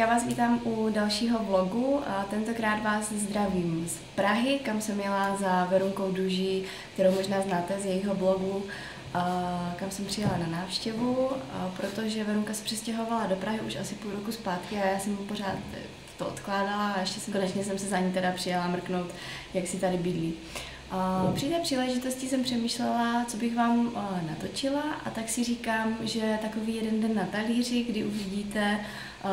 vás vítám u dalšího vlogu. Tentokrát vás zdravím z Prahy, kam jsem jela za Verunkou Duží, kterou možná znáte z jejího blogu, kam jsem přijela na návštěvu, protože Verunka se přestěhovala do Prahy už asi půl roku zpátky a já jsem pořád to odkládala a ještě konečně jsem se za ní teda přijela mrknout, jak si tady bydlí. Při té příležitosti jsem přemýšlela, co bych vám natočila, a tak si říkám, že takový jeden den na talíři, kdy uvidíte,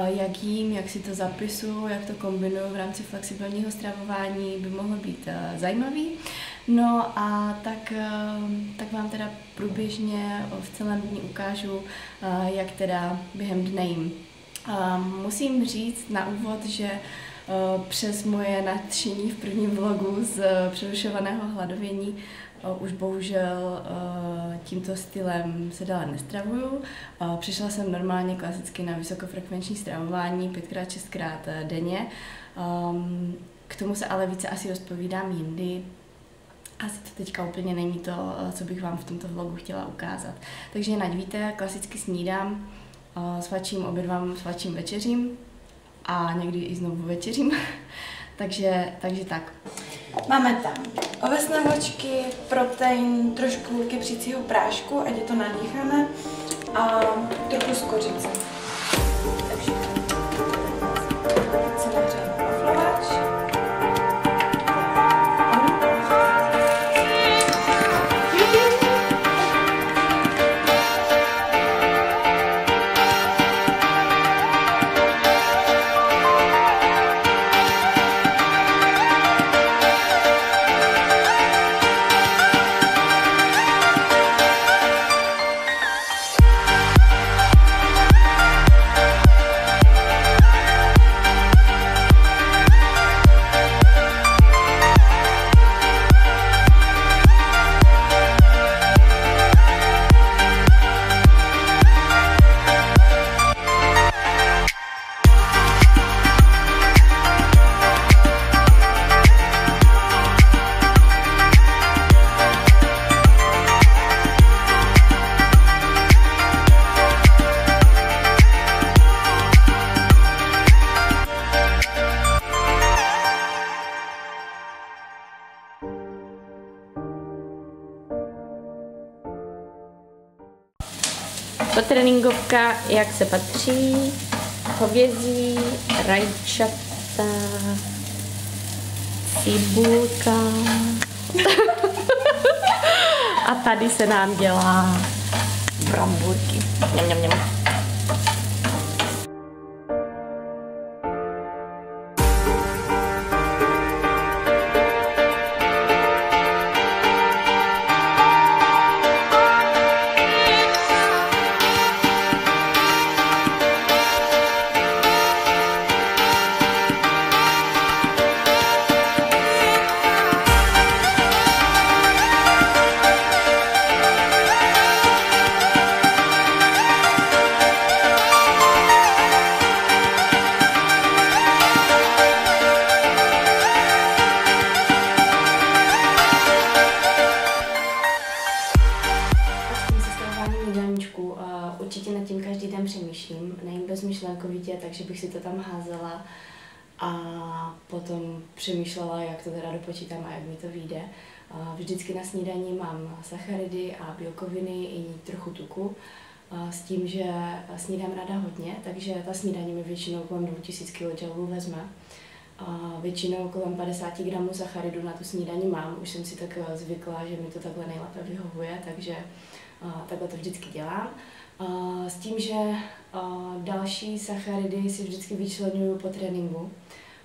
jak jím, jak si to zapisuju, jak to kombinuju v rámci flexibilního stravování, by mohlo být zajímavý. No a tak vám teda průběžně v celém dni ukážu, jak teda během dne jím. Musím říct na úvod, že přes moje nadšení v prvním vlogu z přerušovaného hladovění už bohužel tímto stylem se dále nestravuju. Přišla jsem normálně klasicky na vysokofrekvenční stravování 5x-6x denně. K tomu se ale více asi rozpovídám jindy. Asi to teďka úplně není to, co bych vám v tomto vlogu chtěla ukázat. Takže ať víte, klasicky snídám, svačím, obědvám, svačím, večeřím a někdy i znovu večeřím. takže tak. Máme tam ovesné vločky, protein, trošku kypřícího prášku, ať je to nadýchané, a trochu z kořice. Takže si nahřejeme waflovač. Tréninkovka, jak se patří, hovězí, rajčata, cibulka a tady se nám dělá bramburky. Mňam. Určitě nad tím každý den přemýšlím, nejím bezmyšlenkovitě, takže bych si to tam házela a potom přemýšlela, jak to teda dopočítám a jak mi to vyjde. Vždycky na snídani mám sacharidy a bílkoviny i trochu tuku, s tím, že snídám ráda hodně, takže ta snídaně mi většinou kolem 2000 kJ vezme. Většinou kolem 50 gramů sacharidu na tu snídani mám, už jsem si tak zvykla, že mi to takhle nejlépe vyhovuje, takže takhle to vždycky dělám. S tím, že další sacharidy si vždycky vyčleňuju po tréninku,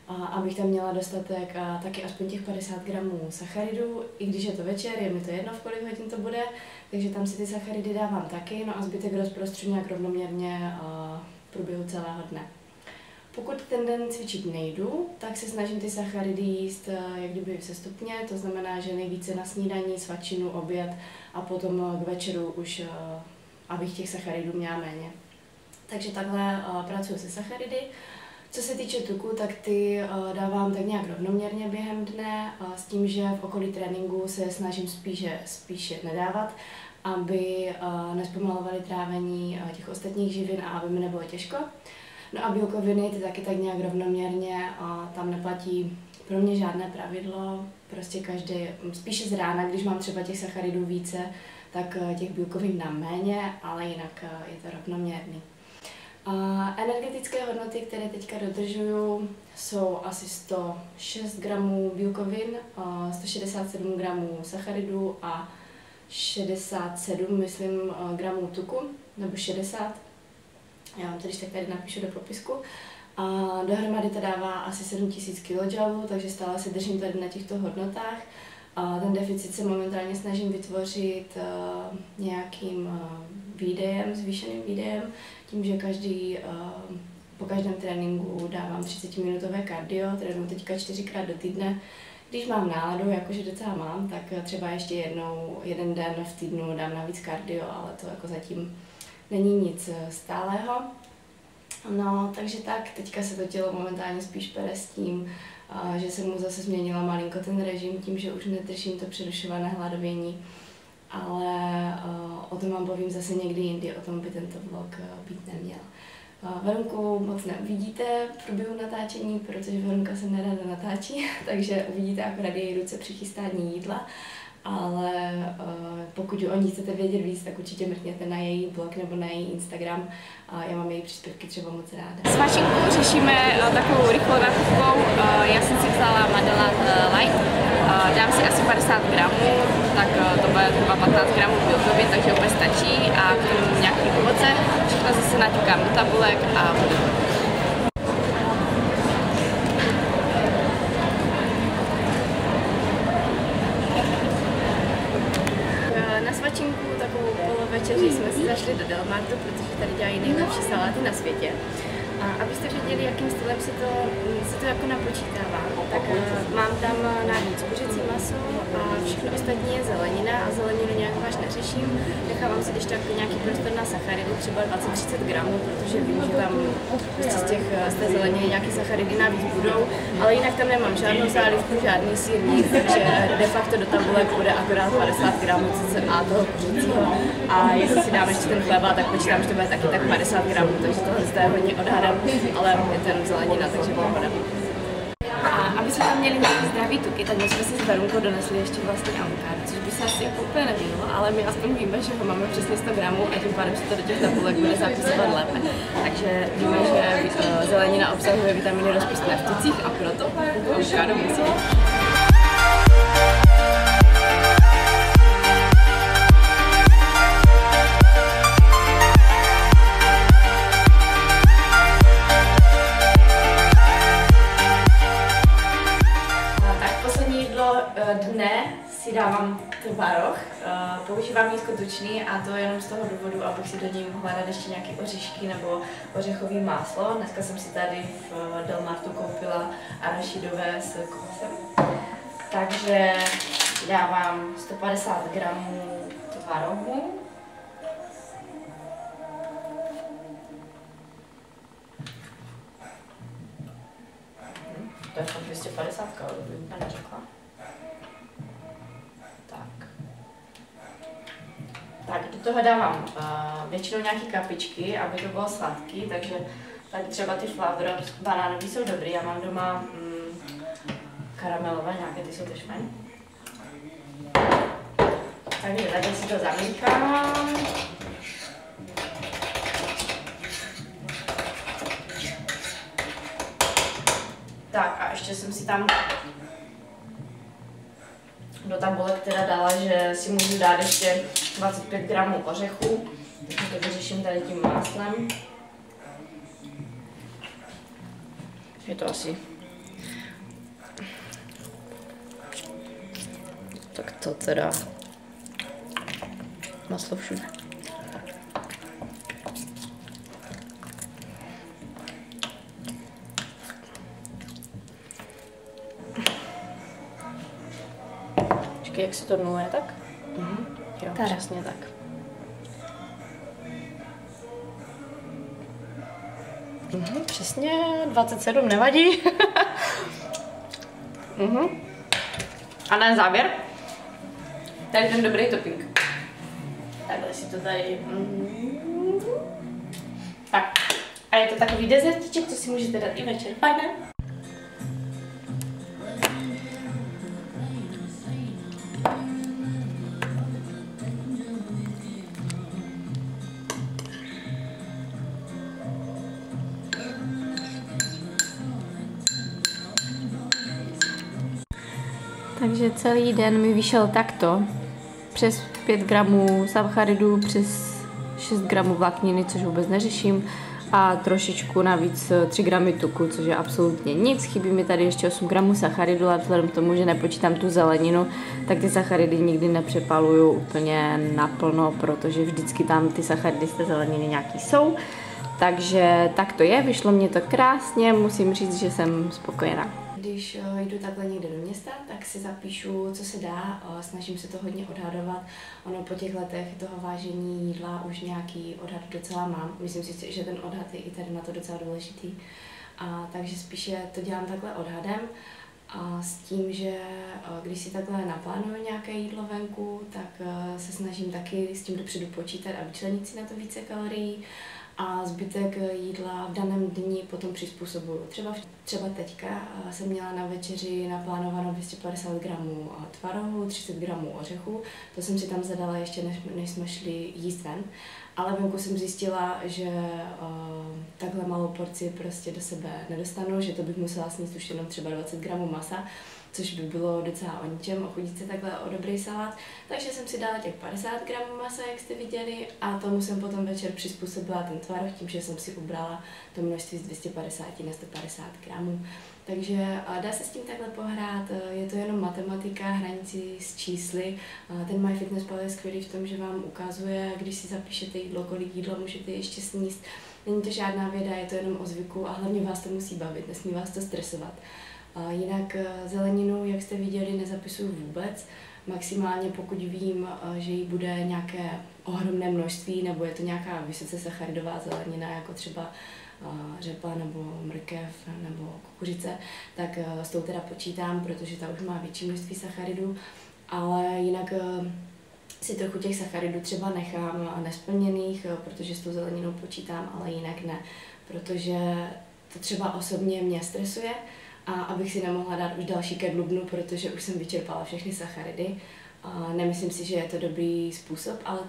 abych tam měla dostatek taky aspoň těch 50 gramů sacharidů, i když je to večer, je mi to jedno, v kolik hodin to bude, takže tam si ty sacharidy dávám taky, no a zbytek rozprostřu nějak rovnoměrně v průběhu celého dne. Pokud ten den cvičit nejdu, tak se snažím ty sacharidy jíst jak kdyby sestupně, to znamená, že nejvíce na snídani, svačinu, oběd a potom k večeru už abych těch sacharidů měla méně. Takže takhle pracuji se sacharidy. Co se týče tuku, tak ty dávám tak nějak rovnoměrně během dne, s tím, že v okolí tréninku se snažím spíše nedávat, aby nespomalovali trávení těch ostatních živin a aby mi nebylo těžko. No a bílkoviny ty taky tak nějak rovnoměrně a tam neplatí pro mě žádné pravidlo, prostě každý, spíše z rána, když mám třeba těch sacharidů více, tak těch bílkovin dám méně, ale jinak je to rovnoměrný. Energetické hodnoty, které teďka dodržuju, jsou asi 106 gramů bílkovin, 167 gramů sacharidů a 67, myslím, gramů tuku, nebo 60. Já vám to když tak tady napíšu do popisku. A dohromady to dává asi 7000 kJ, takže stále se držím tady na těchto hodnotách. A ten deficit se momentálně snažím vytvořit nějakým výdejem, zvýšeným výdejem, tím, že po každém tréninku dávám 30-minutové kardio, trénuji teďka 4krát do týdne. Když mám náladu, jakože docela mám, tak třeba ještě jeden den v týdnu dám navíc kardio, ale to jako zatím není nic stálého. No, takže tak, teďka se to tělo momentálně spíš pere s tím, že jsem mu zase změnila malinko ten režim, tím, že už nedržím to přerušované hladovění. Ale o tom vám povím zase někdy jindy, o tom by tento vlog být neměl. Verunku moc neuvidíte v průběhu natáčení, protože Verunka se nerada natáčí, takže uvidíte akorát její ruce při chystání jídla. Ale pokud o ní chcete vědět víc, tak určitě mrkněte na její blog nebo na její Instagram. Já mám její příspěvky třeba moc ráda. S Mašinkou řešíme takovou rychlou nákupkou. Já jsem si vzala Madelat Light. Dám si asi 50 gramů, tak to bude třeba 15 gramů bílkovin, takže úplně stačí. A k tomu nějaký ovoce. Všechno zase naťukám do tabulek a vodu. Na svačinku, takovou polovečeři, jsme si zašli do Delmartu, protože tady dělají nejlepší saláty na světě. A abyste věděli, jakým stylem se to jako napočítává, tak mám tam navíc kuřecí maso a všechno ostatní je zelenina a zeleninu nějak váž neřeším. Nechávám si když tak nějaký prostor na sacharidy, třeba 20-30 gramů, protože vím, že tam z té zeleniny nějaké sacharidy navíc budou, ale jinak tam nemám žádnou zálivku, žádný sýrník, takže de facto do tabulek bude akorát 50 gramů cca toho kuřecího. A jestli si dám ještě ten chleba, tak počítám, že to bude taky tak 50 gramů, takže tohle je hodně odhadem, ale je ten zelenina, takže pohoda. A aby jsme tam měli nějaký zdravý tuky, tak my jsme si s Verunkou donesli ještě vlastně avokádo, což by se asi jako úplně nevědělo, ale my aspoň víme, že ho máme přesně 100 gramů a tím pádem se to do těch tabulek bude zapisovat lépe. Takže víme, že zelenina obsahuje vitaminy rozpustné v tucích a proto avokádo musí být. Dne si dávám tvaroh, používám nízkotučný a to jenom z toho důvodu, abych si do něj mohla dát ještě nějaké oříšky nebo ořechové máslo. Dneska jsem si tady v Delmartu koupila arašidové s kokosem. Takže dávám 150 gramů tvarohu. To je fakt 250 kalorií, bych úplně neřekla. Tak, do toho dávám většinou nějaké kapičky, aby to bylo sladký, takže tady třeba ty Flavor banánový jsou dobrý, já mám doma karamelové nějaké, ty jsou tež fajn. Takže tady si to zamíchám. Tak a ještě jsem si tam do tabulek teda dala, že si můžu dát ještě 25 gramů ořechů, takže to vyřeším tady tím máslem. Je to asi... Tak to teda... Maslo všude. Jak se to nuluje, tak? Jo, přesně tak. Přesně, 27, nevadí. A na závěr, tady ten dobrý topping. Takhle si to tady... Tak, A je to takový dezertíček, co si můžete dát i večer, fajn, ne? Takže celý den mi vyšel takto. Přes 5 gramů sacharidů, přes 6 gramů vlákniny, což vůbec neřeším. A trošičku navíc 3 gramy tuku, což je absolutně nic. Chybí mi tady ještě 8 gramů sacharidu, ale vzhledem k tomu, že nepočítám tu zeleninu, tak ty sacharidy nikdy nepřepaluju úplně naplno, protože vždycky tam ty sacharidy z té zeleniny nějaký jsou. Takže tak to je, vyšlo mě to krásně, musím říct, že jsem spokojená. Když jdu takhle někde do města, tak si zapíšu, co se dá, snažím se to hodně odhadovat. Ono po těch letech toho vážení jídla už nějaký odhad docela mám. Myslím si, že ten odhad je i tady na to docela důležitý. Takže spíše to dělám takhle odhadem. A s tím, že když si takhle naplánuju nějaké jídlo venku, tak se snažím taky s tím dopředu počítat a vyčlenit si na to více kalorií. A zbytek jídla v daném dni potom přizpůsobuju. Třeba teďka jsem měla na večeři naplánováno 250 gramů tvarohu, 30 gramů ořechů. To jsem si tam zadala ještě, než jsme šli jíst ven. Ale venku jsem zjistila, že takhle malou porci prostě do sebe nedostanu, že to bych musela sníst už jenom třeba 20 gramů masa, což by bylo docela o ničem, ochudit se takhle o dobrý salát. Takže jsem si dala těch 50 gramů masa, jak jste viděli, a tomu jsem potom večer přizpůsobila ten tvaroh tím, že jsem si ubrala to množství z 250 na 150 gramů. Takže dá se s tím takhle pohrát, je to jenom matematika, hraní si s čísly. Ten MyFitnessPal je skvělý v tom, že vám ukazuje, když si zapíšete jídlo, kolik jídla můžete ještě sníst. Není to žádná věda, je to jenom o zvyku a hlavně vás to musí bavit, nesmí vás to stresovat. Jinak zeleninu, jak jste viděli, nezapisuju vůbec. Maximálně pokud vím, že jí bude nějaké ohromné množství, nebo je to nějaká vysoce sacharidová zelenina, jako třeba řepa nebo mrkev nebo kukuřice, tak s tou teda počítám, protože ta už má větší množství sacharidů, ale jinak si trochu těch sacharidů třeba nechám nesplněných, protože s tou zeleninou počítám, ale jinak ne, protože to třeba osobně mě stresuje, a abych si nemohla dát už další kedlubnu, protože už jsem vyčerpala všechny sacharidy. Nemyslím si, že je to dobrý způsob, ale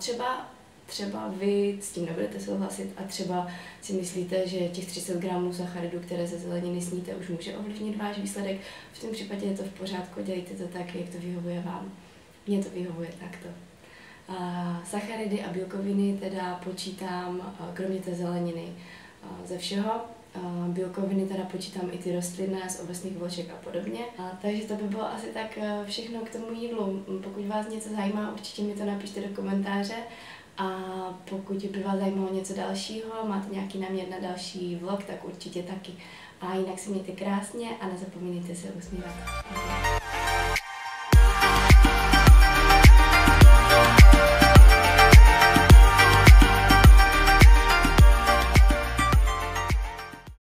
třeba vy s tím nebudete souhlasit a třeba si myslíte, že těch 30 gramů sacharidů, které ze zeleniny sníte, už může ovlivnit váš výsledek. V tom případě je to v pořádku, dělejte to tak, jak to vyhovuje vám. Mně to vyhovuje takto. Sacharidy a bílkoviny teda počítám, kromě té zeleniny, ze všeho. Bílkoviny teda počítám i ty rostlinné z ovesných vloček a podobně. Takže to by bylo asi tak všechno k tomu jídlu. Pokud vás něco zajímá, určitě mi to napište do komentáře. A pokud by vás zajímalo něco dalšího, máte nějaký námět na další vlog, tak určitě taky. A jinak se mějte krásně a nezapomeňte se usmívat.